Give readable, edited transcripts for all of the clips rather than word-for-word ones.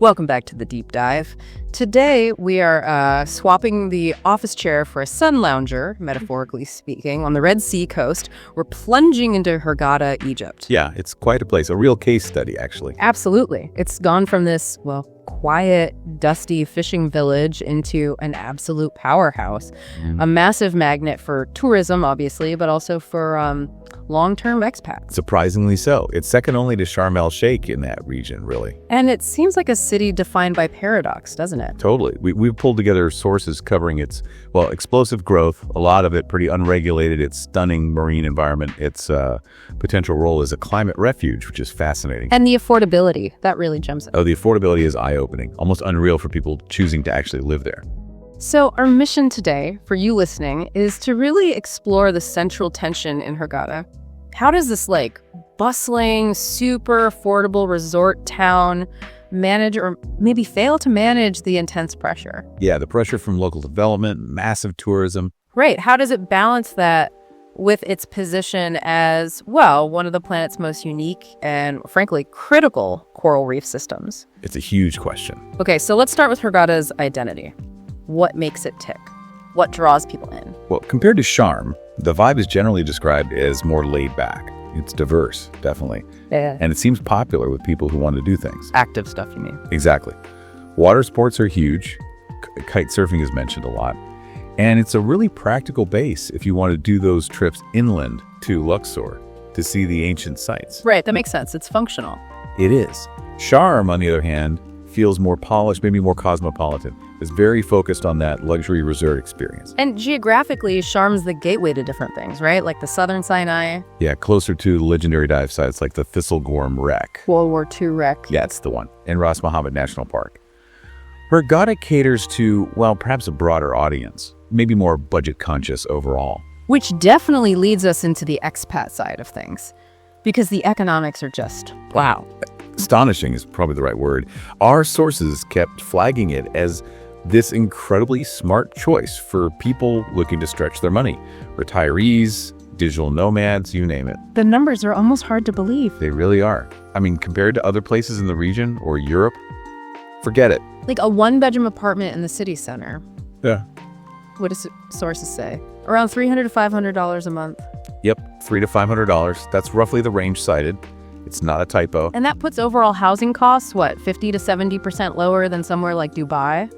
Welcome back to the Deep Dive. Today, we are swapping the office chair for a sun lounger, metaphorically speaking, on the Red Sea coast. We're plunging into Hurghada, Egypt. Yeah, it's quite a place, a real case study, actually. Absolutely. It's gone from this, quiet, dusty fishing village into an absolute powerhouse. A massive magnet for tourism, obviously, but also for long-term expats. Surprisingly so. It's second only to Sharm el-Sheikh in that region, really. And it seems like a city defined by paradox, doesn't it? Totally. We've pulled together sources covering its, explosive growth, a lot of it pretty unregulated, its stunning marine environment, its potential role as a climate refuge, which is fascinating. And the affordability, that really jumps in. Oh, the affordability is eye-opening, almost unreal for people choosing to actually live there. So our mission today, for you listening, is to really explore the central tension in Hurghada. How does this bustling, super affordable resort town manage or maybe fail to manage the intense pressure? Yeah, the pressure from local development, massive tourism. Right. How does it balance that with its position as, one of the planet's most unique and, frankly, critical coral reef systems? It's a huge question. Okay, so let's start with Hurghada's identity. What makes it tick? What draws people in? Well, compared to Sharm, the vibe is generally described as more laid back. It's diverse, definitely. Yeah. And it seems popular with people who want to do things. Active stuff, you mean? Exactly. Water sports are huge. Kite surfing is mentioned a lot. And it's a really practical base if you want to do those trips inland to Luxor to see the ancient sites. Right, that makes sense. It's functional. It is. Sharm, on the other hand, feels more polished, maybe more cosmopolitan. It's very focused on that luxury resort experience. And geographically, Sharm's the gateway to different things, right? Like the southern Sinai. Yeah, closer to legendary dive sites like the Thistlegorm Wreck. World War II wreck. Yeah, it's the one. And Ras Mohammed National Park. Hurghada caters to, perhaps a broader audience, maybe more budget-conscious overall. Which definitely leads us into the expat side of things, because the economics are just, wow. Astonishing is probably the right word. Our sources kept flagging it as this incredibly smart choice for people looking to stretch their money. Retirees, digital nomads, you name it. The numbers are almost hard to believe. They really are. Compared to other places in the region or Europe, forget it. Like a one-bedroom apartment in the city center. Yeah. What does sources say? Around $300 to $500 a month. Yep, $300 to $500. That's roughly the range cited. It's not a typo. And that puts overall housing costs, 50 to 70% lower than somewhere like Dubai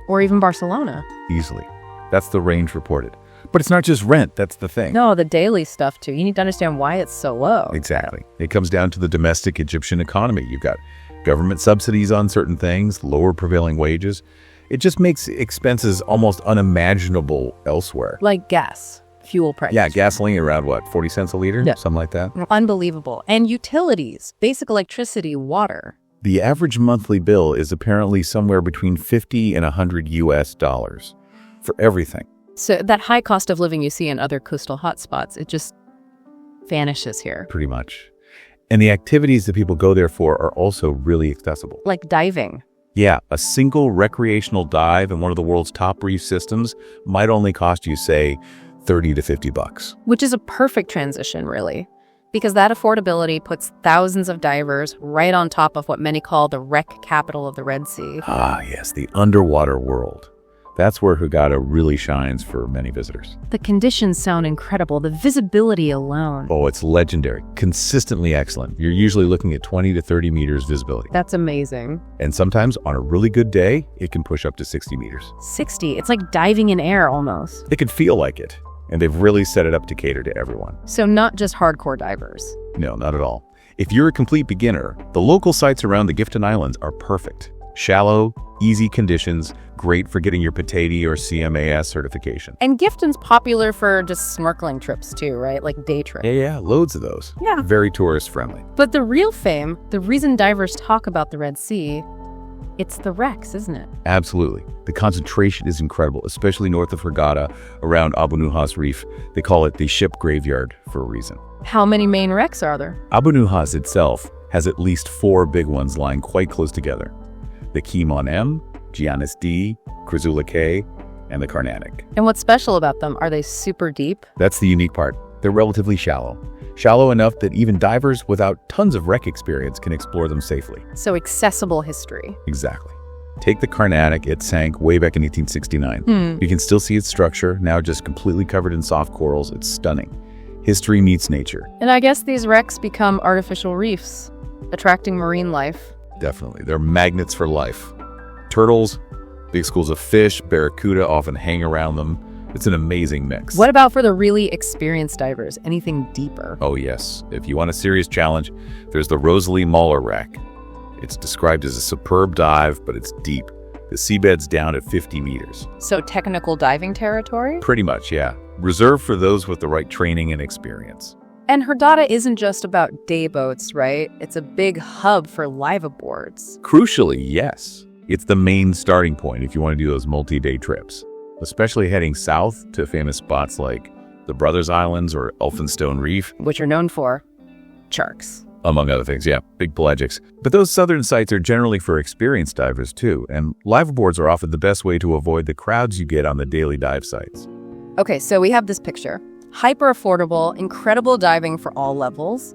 or even Barcelona? Easily. That's the range reported. But it's not just rent, that's the thing. No, the daily stuff too. You need to understand why it's so low. Exactly. It comes down to the domestic Egyptian economy. You've got government subsidies on certain things, lower prevailing wages. It just makes expenses almost unimaginable elsewhere. Like gas. Fuel prices. Yeah, gasoline around 40 cents a liter? Yeah. Something like that. Unbelievable. And utilities, basic electricity, water. The average monthly bill is apparently somewhere between $50 and $100 for everything. So that high cost of living you see in other coastal hotspots, it just vanishes here. Pretty much. And the activities that people go there for are also really accessible. Like diving. Yeah, a single recreational dive in one of the world's top reef systems might only cost you, say, $30 to $50. Which is a perfect transition, really, because that affordability puts thousands of divers right on top of what many call the wreck capital of the Red Sea. Ah, yes, the underwater world. That's where Hurghada really shines for many visitors. The conditions sound incredible, the visibility alone. Oh, it's legendary, consistently excellent. You're usually looking at 20 to 30 meters visibility. That's amazing. And sometimes, on a really good day, it can push up to 60 meters. 60? It's like diving in air, almost. It could feel like it. And they've really set it up to cater to everyone. So not just hardcore divers. No, not at all. If you're a complete beginner, the local sites around the Gifton Islands are perfect. Shallow, easy conditions, great for getting your PATADI or CMAS certification. And Gifton's popular for just snorkeling trips too, right? Like day trips. Yeah, loads of those. Yeah. Very tourist friendly. But the real fame, the reason divers talk about the Red Sea, it's the wrecks, isn't it? Absolutely. The concentration is incredible, especially north of Hurghada, around Abu Nuhas Reef. They call it the ship graveyard for a reason. How many main wrecks are there? Abu Nuhas itself has at least 4 big ones lying quite close together. The Kimon M, Giannis D, Crazula K, and the Carnatic. And what's special about them? Are they super deep? That's the unique part. They're relatively shallow. shallow enough that even divers without tons of wreck experience can explore them safely. So accessible history. Exactly. Take the Carnatic, it sank way back in 1869. You can still see its structure, now just completely covered in soft corals. It's stunning. History meets nature. And I guess these wrecks become artificial reefs, attracting marine life. Definitely. They're magnets for life. Turtles, big schools of fish, barracuda often hang around them. It's an amazing mix. What about for the really experienced divers? Anything deeper? Oh yes. If you want a serious challenge, there's the Rosalie Muller wreck. It's described as a superb dive, but it's deep. The seabed's down at 50 meters. So technical diving territory? Pretty much, yeah. Reserved for those with the right training and experience. And Hurghada isn't just about day boats, right? It's a big hub for liveaboards. Crucially, yes. It's the main starting point if you want to do those multi-day trips, especially heading south to famous spots like the Brothers Islands or Elphinstone Reef. Which are known for sharks. Among other things, yeah, big pelagics. But those southern sites are generally for experienced divers too, and liveaboards are often the best way to avoid the crowds you get on the daily dive sites. Okay, so we have this picture. Hyper affordable, incredible diving for all levels,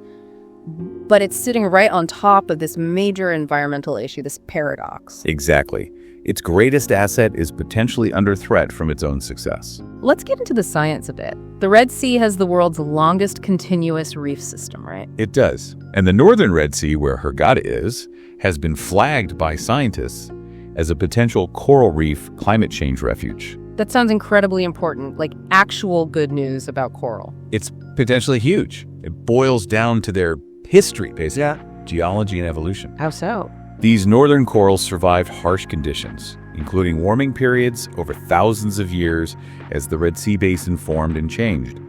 but it's sitting right on top of this major environmental issue, this paradox. Exactly. Its greatest asset is potentially under threat from its own success. Let's get into the science of it. The Red Sea has the world's longest continuous reef system, right? It does. And the northern Red Sea, where Hurghada is, has been flagged by scientists as a potential coral reef climate change refuge. That sounds incredibly important, like actual good news about coral. It's potentially huge. It boils down to their history, basically. Yeah. Geology and evolution. How so? These northern corals survived harsh conditions, including warming periods over thousands of years as the Red Sea basin formed and changed.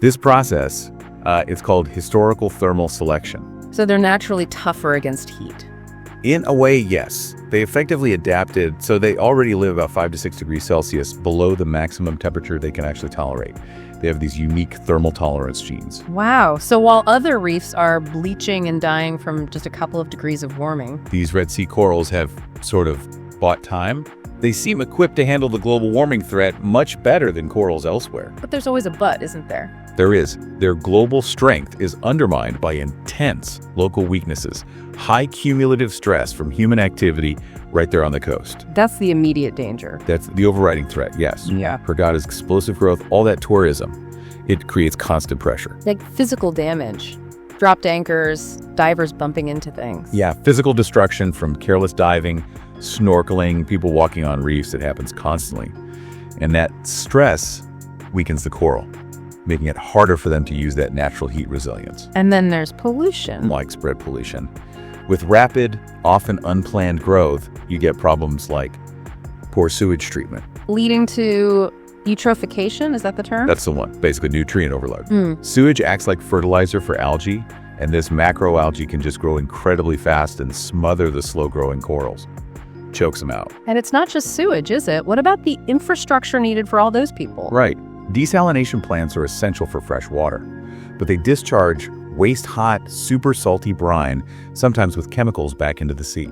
This process, it's called historical thermal selection. So they're naturally tougher against heat. In a way, yes. They effectively adapted, so they already live about 5 to 6 degrees Celsius below the maximum temperature they can actually tolerate. They have these unique thermal tolerance genes. Wow. So while other reefs are bleaching and dying from just a couple of degrees of warming, These Red Sea corals have sort of bought time. They seem equipped to handle the global warming threat much better than corals elsewhere. but there's always a but, isn't there? There is. Their global strength is undermined by intense local weaknesses, high cumulative stress from human activity right there on the coast. That's the immediate danger. That's the overriding threat, yes. Yeah. Hurghada's explosive growth, all that tourism, it creates constant pressure. Like physical damage. Dropped anchors, divers bumping into things. Yeah, physical destruction from careless diving, snorkeling, people walking on reefs, it happens constantly. And that stress weakens the coral, making it harder for them to use that natural heat resilience. And then there's pollution. Widespread pollution. With rapid, often unplanned growth, you get problems like poor sewage treatment. Leading to eutrophication, is that the term? That's the one, basically nutrient overload. Sewage acts like fertilizer for algae, and this macroalgae can just grow incredibly fast and smother the slow-growing corals. Chokes them out. And it's not just sewage, is it? What about the infrastructure needed for all those people? Right. Desalination plants are essential for fresh water, but they discharge waste-hot, super salty brine, sometimes with chemicals, back into the sea.